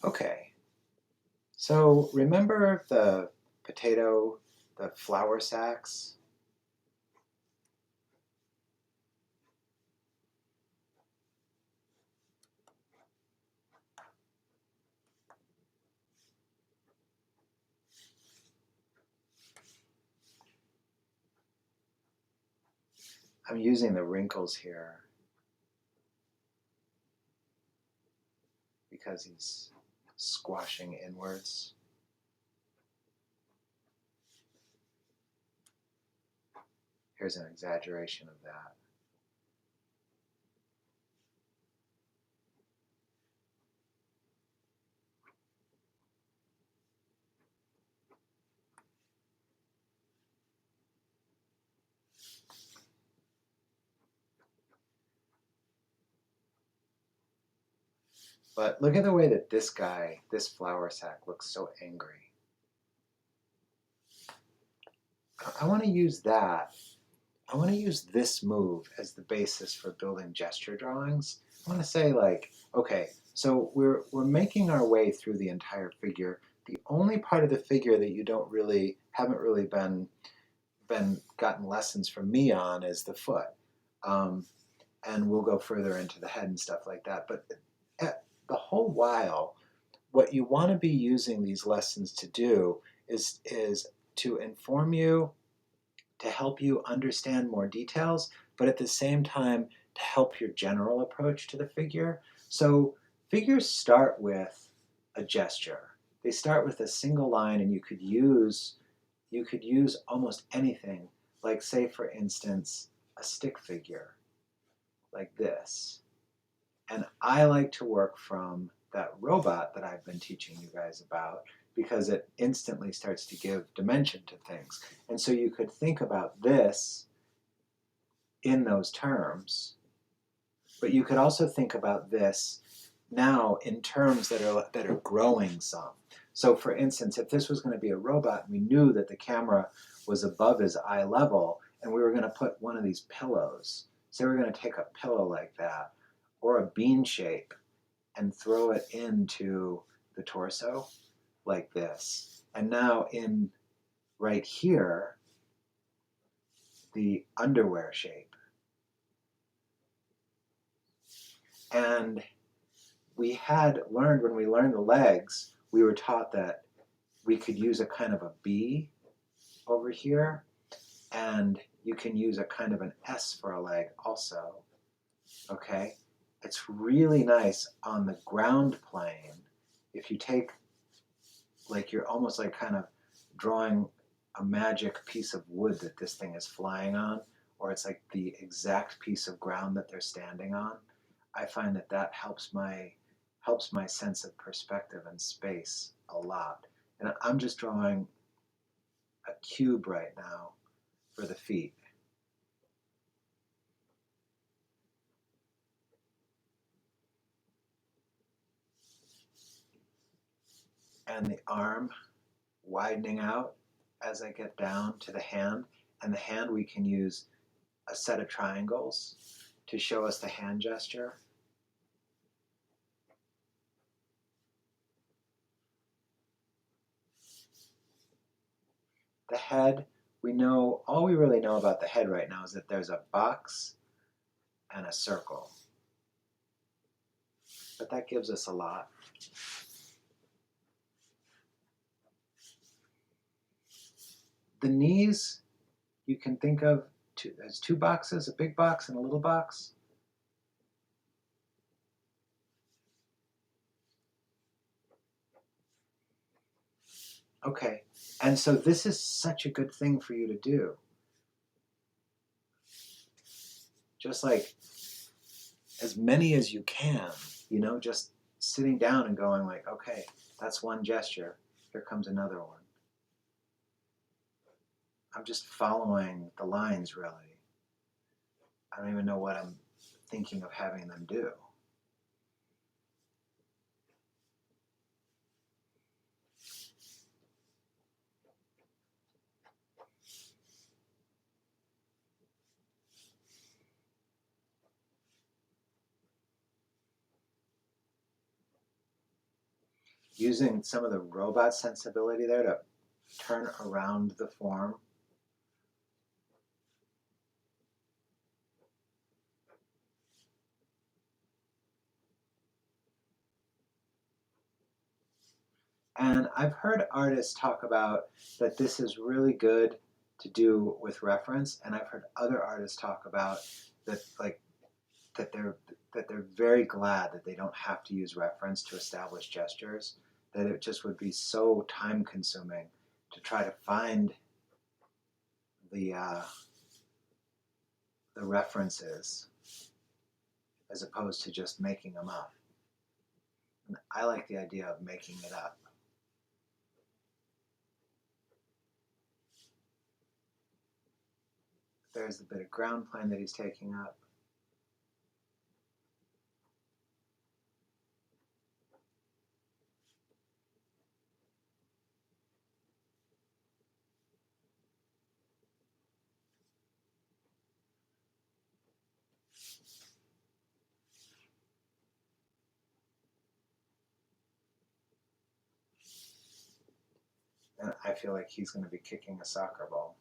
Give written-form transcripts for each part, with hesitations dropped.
Okay, so remember the potato, the flour sacks? I'm using the wrinkles here because he's squashing inwards. Here's an exaggeration of that. But look at the way that this guy, this flour sack, looks so angry. I want to use that. I want to use this move as the basis for building gesture drawings. I want to say like, okay, so we're making our way through the entire figure. The only part of the figure that you haven't really been gotten lessons from me on is the foot. And we'll go further into the head and stuff like that. But the whole while, what you want to be using these lessons to do is to inform you, to help you understand more details, but at the same time to help your general approach to the figure. So figures start with a gesture. They start with a single line, and you could use almost anything, like say for instance a stick figure like this. And I like to work from that robot that I've been teaching you guys about because it instantly starts to give dimension to things. And so you could think about this in those terms, but you could also think about this now in terms that are growing some. So for instance, if this was going to be a robot and we knew that the camera was above his eye level and we were going to put one of these pillows, say we're going to take a pillow like that or a bean shape and throw it into the torso like this. And now in right here, the underwear shape. And we had learned, when we learned the legs, we were taught that we could use a kind of a B over here, and you can use a kind of an S for a leg also, okay? It's really nice on the ground plane. If you take, like you're almost like kind of drawing a magic piece of wood that this thing is flying on, or it's like the exact piece of ground that they're standing on. I find that that helps my sense of perspective and space a lot. And I'm just drawing a cube right now for the feet. And the arm widening out as I get down to the hand. And the hand, we can use a set of triangles to show us the hand gesture. The head, we know, all we really know about the head right now is that there's a box and a circle. But that gives us a lot. The knees, you can think of as two boxes, a big box and a little box. Okay, and so this is such a good thing for you to do. Just like as many as you can, you know, just sitting down and going like, okay, that's one gesture, here comes another one. I'm just following the lines really. I don't even know what I'm thinking of having them do. using some of the robot sensibility there to turn around the form. And I've heard artists talk about that this is really good to do with reference, and I've heard other artists talk about that, like, that they're very glad that they don't have to use reference to establish gestures, that it just would be so time consuming to try to find the references as opposed to just making them up. And I like the idea of making it up. There's the bit of ground plane that he's taking up. And I feel like he's going to be kicking a soccer ball.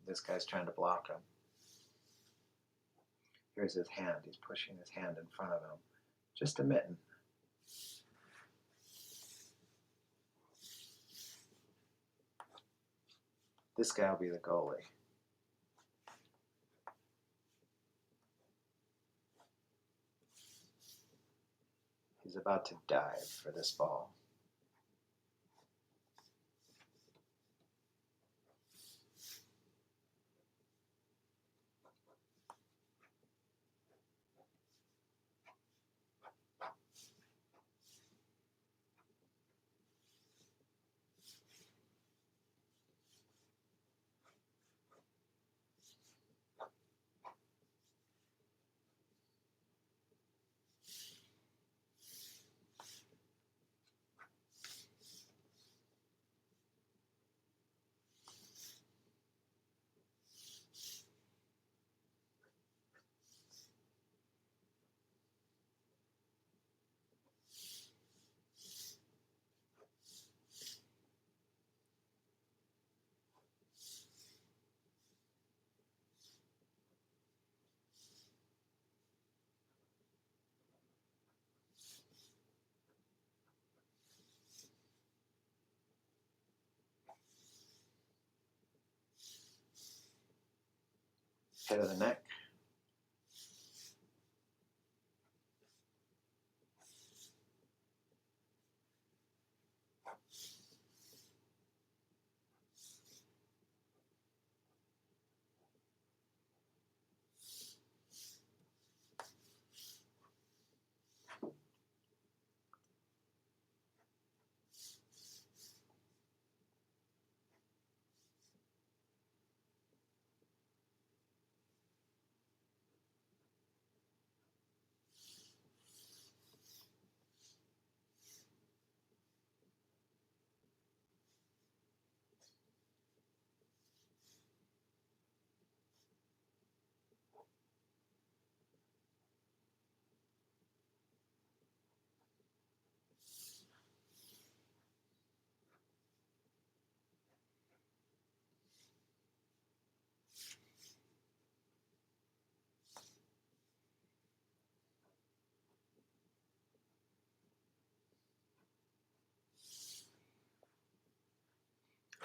This guy's trying to block him. Here's his hand. He's pushing his hand in front of him. Just a mitten. This guy will be the goalie. He's about to dive for this ball. Head of the neck.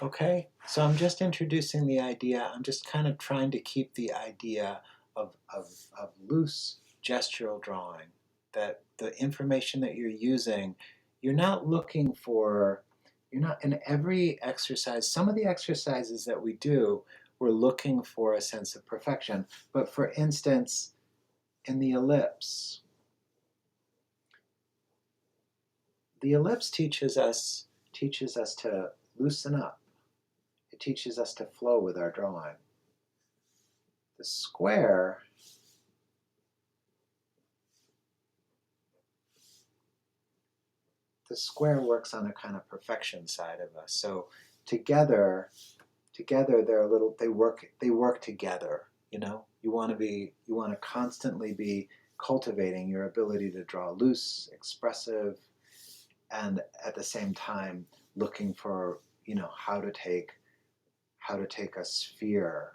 Okay, so I'm just introducing the idea. I'm just kind of trying to keep the idea of loose gestural drawing, that the information that you're using, you're not looking for, you're not in every exercise. Some of the exercises that we do, we're looking for a sense of perfection. But for instance, in the ellipse teaches us to loosen up. It teaches us to flow with our drawing. The square works on a kind of perfection side of us. So together they're a little, they work together, you know? You want to constantly be cultivating your ability to draw loose, expressive, and at the same time looking for, you know, how to take a sphere,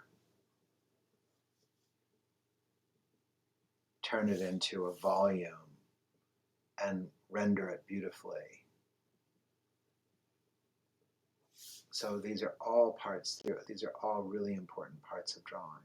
turn it into a volume, and render it beautifully. So these are all parts, these are all really important parts of drawing.